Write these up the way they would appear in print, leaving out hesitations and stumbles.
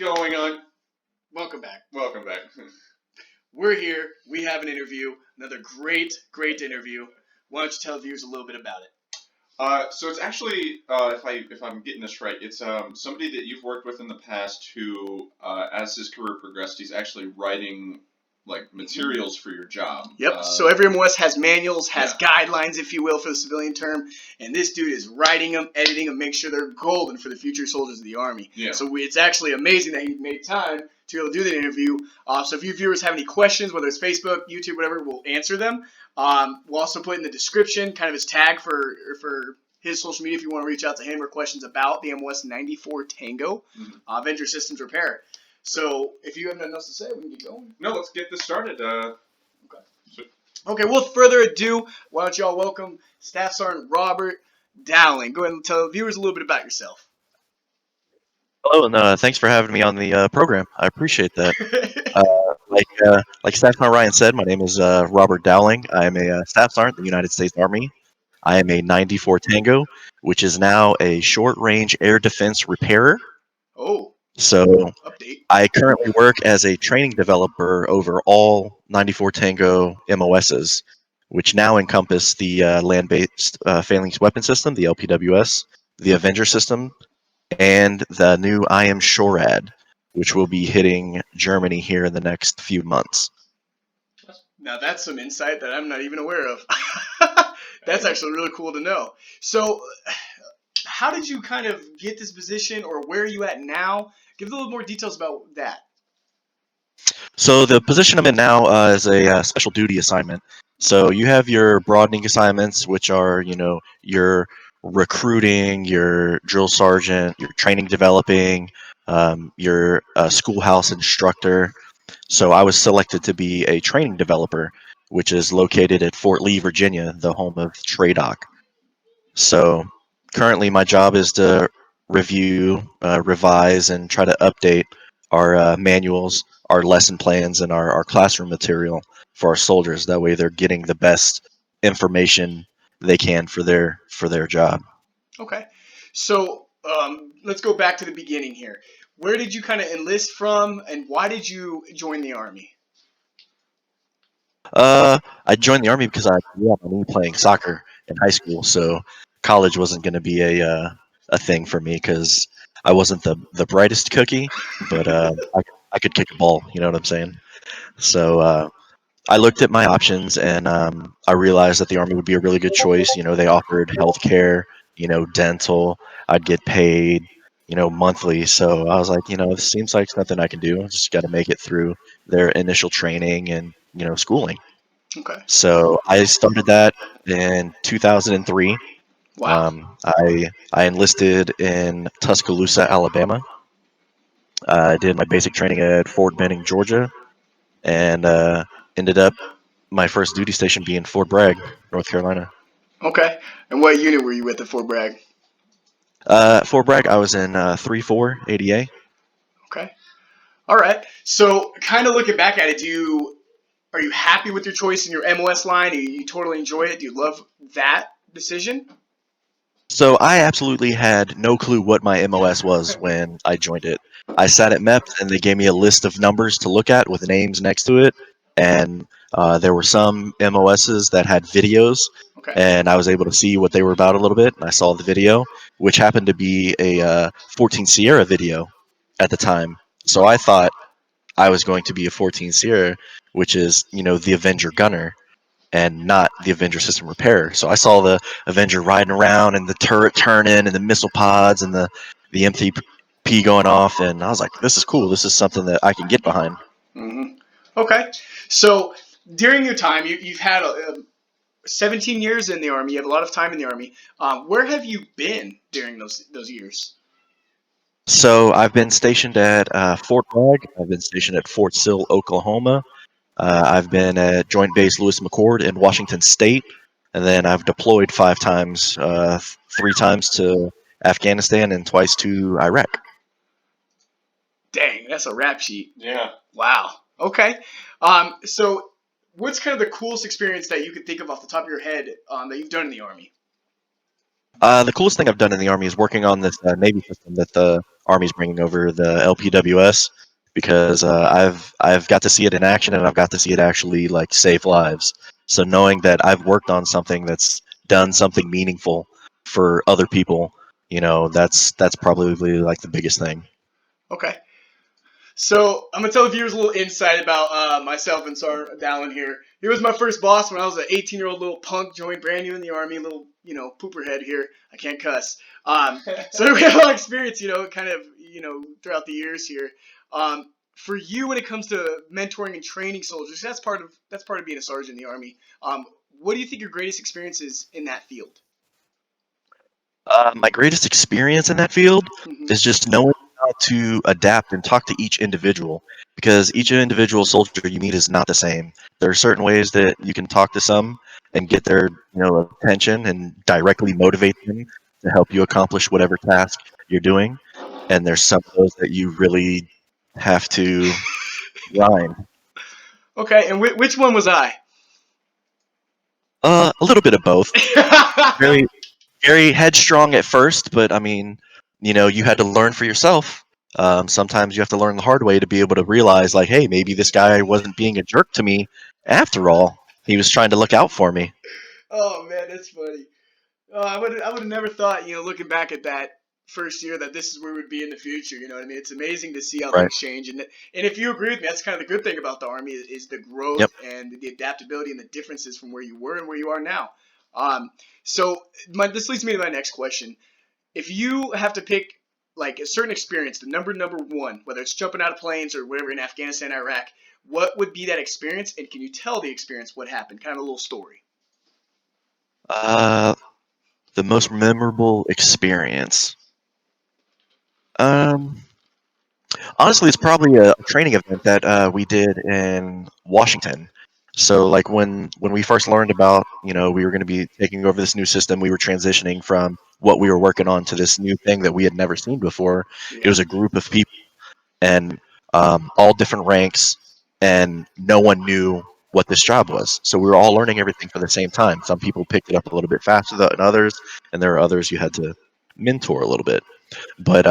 going on? Welcome back. Welcome back. We're here. We have an interview. Another great interview. Why don't you tell the viewers a little bit about it? So it's actually, if I'm getting this right, it's somebody that you've worked with in the past who, as his career progressed, he's actually writing like materials for your job. Yep. So every MOS has manuals, has guidelines, if you will, for the civilian term, and this dude is writing them, editing them, make sure they're golden for the future soldiers of the Army. Yeah. So it's actually amazing that he made time to be able to do the interview. So if you viewers have any questions, whether it's Facebook, YouTube, whatever, we'll answer them. We'll also put in the description kind of his tag for his social media if you want to reach out to him or questions about the MOS 94 Tango Avenger Systems Repair. So if you have nothing else to say, we can get going. No, let's get this started. Okay, without further ado, why don't y'all welcome Staff Sergeant Robert Dowling. Go ahead and tell the viewers a little bit about yourself. Hello, and thanks for having me on the program. I appreciate that. Like Staff Sergeant Ryan said, my name is Robert Dowling. I am a Staff Sergeant in the United States Army. I am a 94 Tango, which is now a short-range air defense repairer. Oh. So update. I currently work as a training developer over all 94 Tango MOSs, which now encompass the land-based phalanx weapon system, the LPWS, the Avenger system, and the new IM SHORAD, which will be hitting Germany here in the next few months. Now that's some insight that I'm not even aware of. That's actually really cool to know. So how did you kind of get this position, or where are you at now? Give a little more details about that. So the position I'm in now is a special duty assignment. So you have your broadening assignments, which are, your recruiting, your drill sergeant, your training developing, your schoolhouse instructor. So I was selected to be a training developer, which is located at Fort Lee, Virginia, the home of TRADOC. So currently my job is to review, revise, and try to update our manuals, our lesson plans, and our classroom material for our soldiers. That way they're getting the best information they can for their job. Okay. So let's go back to the beginning here. Where did you kind of enlist from, and why did you join the Army? I joined the Army because I grew up playing soccer in high school, so college wasn't going to be a thing for me because I wasn't the brightest cookie, but I could kick a ball. You know what I'm saying? So I looked at my options, and I realized that the Army would be a really good choice. They offered health care, dental. I'd get paid, monthly. So I was like, this seems like something I can do. I just got to make it through their initial training and schooling. Okay. So I started that in 2003. Wow. I enlisted in Tuscaloosa, Alabama. I did my basic training at Fort Benning, Georgia, and ended up my first duty station being Fort Bragg, North Carolina. Okay. And what unit were you with at Fort Bragg? Fort Bragg, I was in 3-4 ADA. Okay. All right. So kind of looking back at it, are you happy with your choice in your MOS line? Do you totally enjoy it? Do you love that decision? So I absolutely had no clue what my MOS was when I joined it. I sat at MEPS and they gave me a list of numbers to look at with names next to it, and there were some MOSs that had videos, and I was able to see what they were about a little bit, and I saw the video, which happened to be a 14 Sierra video at the time. So I thought I was going to be a 14 Sierra, which is, the Avenger gunner, and not the Avenger system repairer. So I saw the Avenger riding around and the turret turning and the missile pods and the MTP going off, and I was like, this is cool. This is something that I can get behind. Mm-hmm. Okay. So during your time, you've had 17 years in the Army. You have a lot of time in the Army. Where have you been during those years? So I've been stationed at Fort Bragg. I've been stationed at Fort Sill, Oklahoma. I've been at Joint Base Lewis McChord in Washington State, and then I've deployed 5 times, 3 times to Afghanistan and twice to Iraq. Dang, that's a rap sheet. Yeah. Wow. Okay. So what's kind of the coolest experience that you could think of off the top of your head that you've done in the Army? The coolest thing I've done in the Army is working on this Navy system that the Army's bringing over, the LPWS, because I've got to see it in action and I've got to see it actually like save lives. So knowing that I've worked on something that's done something meaningful for other people, that's probably like the biggest thing. Okay. So I'm gonna tell the viewers a little insight about myself and Sergeant Dallin here. He was my first boss when I was an 18-year-old little punk, joined brand new in the Army, little pooper head here. I can't cuss. So we have a lot of experience, kind of throughout the years here. For you, when it comes to mentoring and training soldiers, that's part of being a sergeant in the Army. What do you think your greatest experience is in that field? My greatest experience in that field Hmm. is just knowing how to adapt and talk to each individual, because each individual soldier you meet is not the same. There are certain ways that you can talk to some and get their attention and directly motivate them to help you accomplish whatever task you're doing, and there's some of those that you really have to grind. Okay, and which one was I? A little bit of both. Very very headstrong at first, but I mean, you had to learn for yourself. Sometimes you have to learn the hard way to be able to realize, like, hey, maybe this guy wasn't being a jerk to me after all. He was trying to look out for me. Oh man, that's funny. Oh, I would have never thought, looking back at that first year, that this is where we'd be in the future. You know what I mean? It's amazing to see how Right. things change, and if you agree with me, that's kind of the good thing about the Army is the growth Yep. and the adaptability and the differences from where you were and where you are now. Um, this leads me to my next question. If you have to pick like a certain experience, the number one, whether it's jumping out of planes or whatever in Afghanistan, Iraq, what would be that experience, and can you tell the experience what happened? Kind of a little story. Uh, the most memorable experience. Um, Honestly, it's probably a training event that we did in Washington. So, like when we first learned about, we were going to be taking over this new system, we were transitioning from what we were working on to this new thing that we had never seen before. It Yeah. was a group of people and all different ranks, and no one knew what this job was. So we were all learning everything for the same time. Some people picked it up a little bit faster than others, and there are others you had to mentor a little bit. But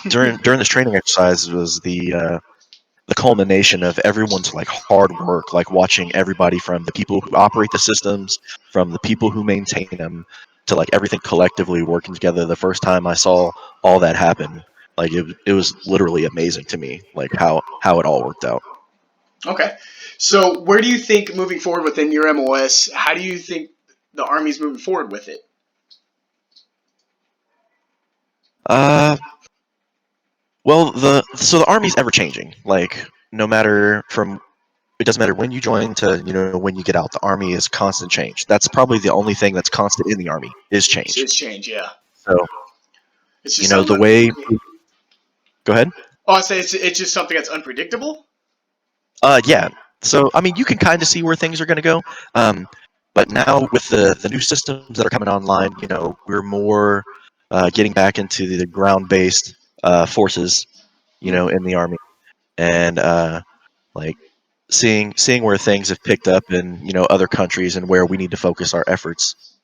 during this training exercise was the culmination of everyone's like hard work, like watching everybody from the people who operate the systems, from the people who maintain them, to like everything collectively working together. The first time I saw all that happen, like it was literally amazing to me, like how it all worked out. Okay. So where do you think moving forward within your MOS, how do you think the Army's moving forward with it? Uh, well, the army's ever changing. Like no matter from it doesn't matter when you join to when you get out. The army is constant change. That's probably the only thing that's constant in the army is change. It's change, yeah. So It's just something the way. unpredictable. Go ahead. Oh, I say it's just something that's unpredictable. Yeah. So I mean, you can kind of see where things are going to go. Um, but now with the new systems that are coming online, we're more getting back into the ground based forces, Hmm. in the army, and like seeing where things have picked up in other countries and where we need to focus our efforts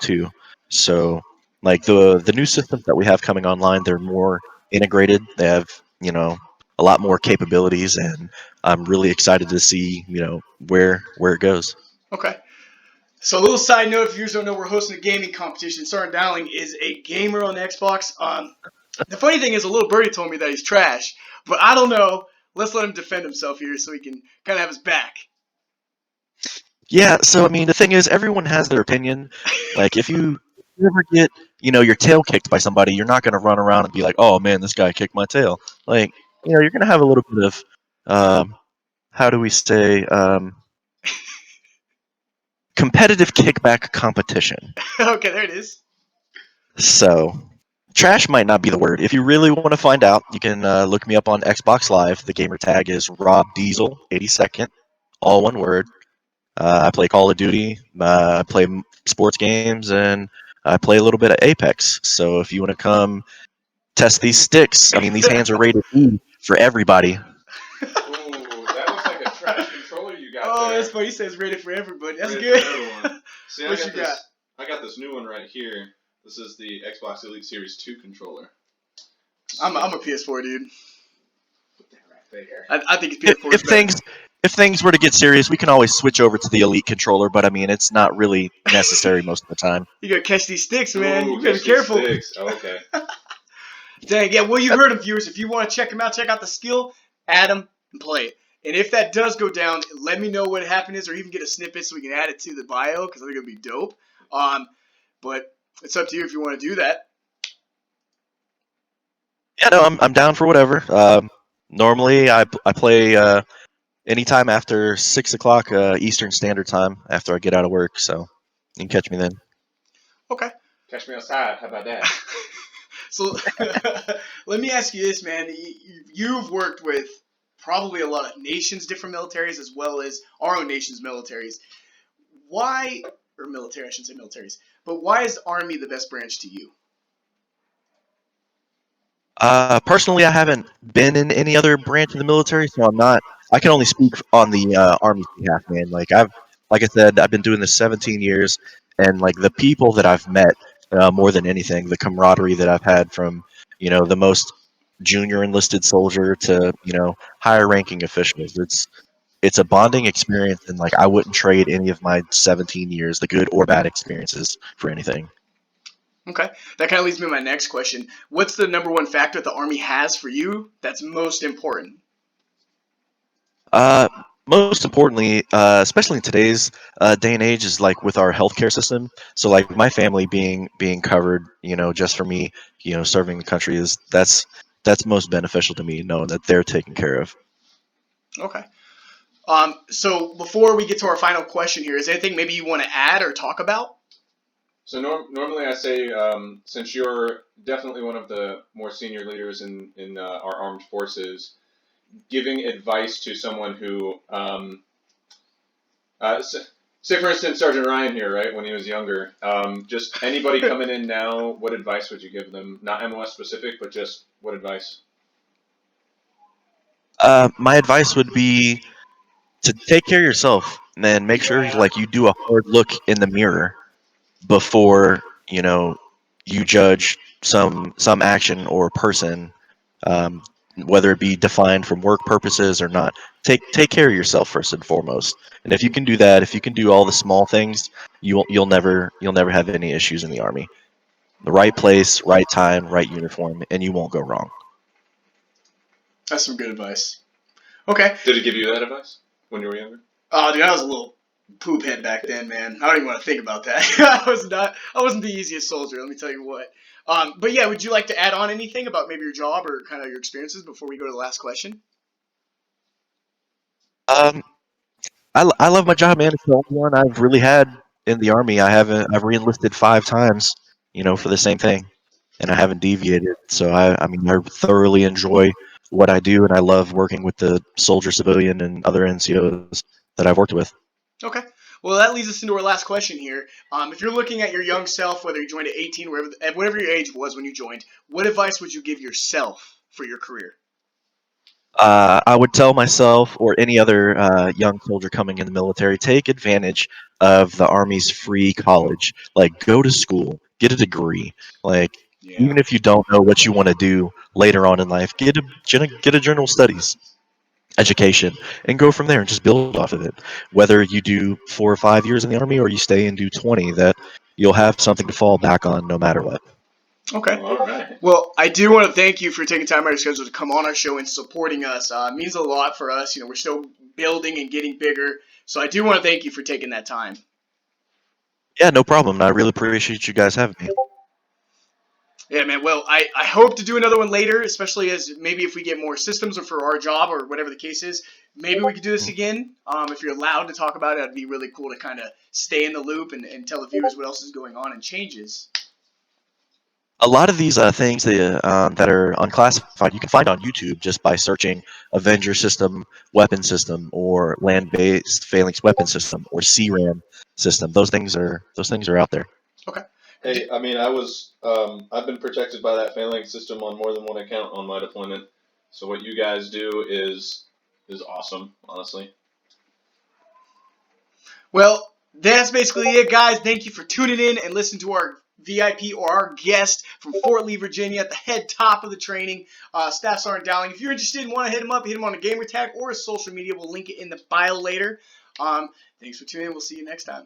too. So like the new systems that we have coming online, they're more integrated. They have a lot more capabilities, and I'm really excited to see where it goes. Okay. So a little side note, if you don't know, we're hosting a gaming competition. Sarn Dowling is a gamer on Xbox. The funny thing is, a little birdie told me that he's trash, but I don't know. Let's let him defend himself here so he can kind of have his back. Yeah, so I mean, the thing is, everyone has their opinion. Like, if you ever get, your tail kicked by somebody, you're not going to run around and be like, "Oh man, this guy kicked my tail." Like, you're going to have a little bit of, how do we say, competitive kickback competition. Okay, there it is. So, trash might not be the word. If you really want to find out, you can look me up on Xbox Live. The gamer tag is RobDiesel 82nd, all one word. I play Call of Duty, I play sports games, and I play a little bit of Apex. So if you want to come test these sticks, I mean, these hands are rated E for everybody. Ooh, that looks like a trash controller you got Oh, there. that's funny. He says rated for everybody. That's Rated good. for everyone. See, What you got? I got this new one right here. This is the Xbox Elite Series 2 controller. I'm a PS4 dude. Put that right there. I think it's If, PS4 if is better. things were to get serious, we can always switch over to the Elite controller. But I mean, it's not really necessary most of the time. You gotta catch these sticks, man. Ooh, You better be catch these careful. sticks. Oh, okay. Dang, yeah. Well, you heard him, viewers. If you want to check him out, check out the skill, add him, and play it. And if that does go down, let me know what happened is, or even get a snippet so we can add it to the bio, because I think it'd be dope. But it's up to you if you want to do that. Yeah, no, I'm down for whatever. Normally, I play anytime after 6 o'clock Eastern Standard Time after I get out of work, so you can catch me then. Okay. Catch me outside. How about that? So let me ask you this, man. You've worked with probably a lot of nations' different militaries as well as our own nation's militaries. Why, or military, I shouldn't say militaries, but why is the Army the best branch to you? Personally, I haven't been in any other branch of the military, so I'm not. I can only speak on the Army's behalf, man. Like I said, I've been doing this 17 years, and like the people that I've met, more than anything, the camaraderie that I've had from, the most junior enlisted soldier to, higher ranking officials. It's a bonding experience, and like I wouldn't trade any of my 17 years, the good or bad experiences, for anything. Okay. That kind of leads me to my next question. What's the number one factor the Army has for you that's most important? Uh, Most importantly, especially in today's day and age, is like with our healthcare system. So like my family being covered, just for me, serving the country that's most beneficial to me, knowing that they're taken care of. Okay. So before we get to our final question here, is there anything maybe you want to add or talk about? So normally I say, since you're definitely one of the more senior leaders in our armed forces, giving advice to someone who, say for instance Sergeant Ryan here, right, when he was younger, just anybody coming in now, what advice would you give them? Not MOS specific, but just what advice? My advice would be to take care of yourself, and make sure like you do a hard look in the mirror before you judge some action or person, um, whether it be defined from work purposes or not. Take care of yourself first and foremost, and if you can do that, if you can do all the small things, you'll never have any issues in the Army. The right place, right time, right uniform, and you won't go wrong. That's some good advice. Okay. Did it give you that advice when you were younger? Oh, dude, I was a little poop head back then, man. I don't even want to think about that. I wasn't the easiest soldier, let me tell you what. But yeah, would you like to add on anything about maybe your job or kind of your experiences before we go to the last question? Um, I love my job, man. It's the only one I've really had in the Army. I've re-enlisted 5 times, for the same thing, and I haven't deviated. So I mean, I thoroughly enjoy what I do, and I love working with the soldier, civilian, and other NCOs that I've worked with. Okay. Well, that leads us into our last question here. If you're looking at your young self, whether you joined at 18, whatever your age was when you joined, what advice would you give yourself for your career? I would tell myself or any other young soldier coming in the military, take advantage of the Army's free college. Like, go to school, get a degree. Like, Yeah. even if you don't know what you want to do later on in life, get a general studies education and go from there and just build off of it. Whether you do 4 or 5 years in the Army or you stay and do 20, that you'll have something to fall back on no matter what. Okay. All right. Well, I do want to thank you for taking time out of your schedule to come on our show and supporting us. It means a lot for us. We're still building and getting bigger. So I do want to thank you for taking that time. Yeah, no problem. I really appreciate you guys having me. Yeah, man. Well, I hope to do another one later, especially as maybe if we get more systems or for our job or whatever the case is. Maybe we could do this again. If you're allowed to talk about it, it'd be really cool to kind of stay in the loop and tell the viewers what else is going on and changes. A lot of these things that are unclassified, you can find on YouTube just by searching Avenger System, Weapon System, or Land-Based Phalanx Weapon System, or CRAM System. Those things are out there. Okay. Hey, I mean, I've been protected by that phalanx system on more than one account on my deployment. So what you guys do is awesome, honestly. Well, that's basically it, guys. Thank you for tuning in and listening to our VIP or our guest from Fort Lee, Virginia at the head top of the training. Staff Sergeant Dowling. If you're interested and want to hit him up, hit him on a gamer tag or his social media. We'll link it in the bio later. Thanks for tuning in. We'll see you next time.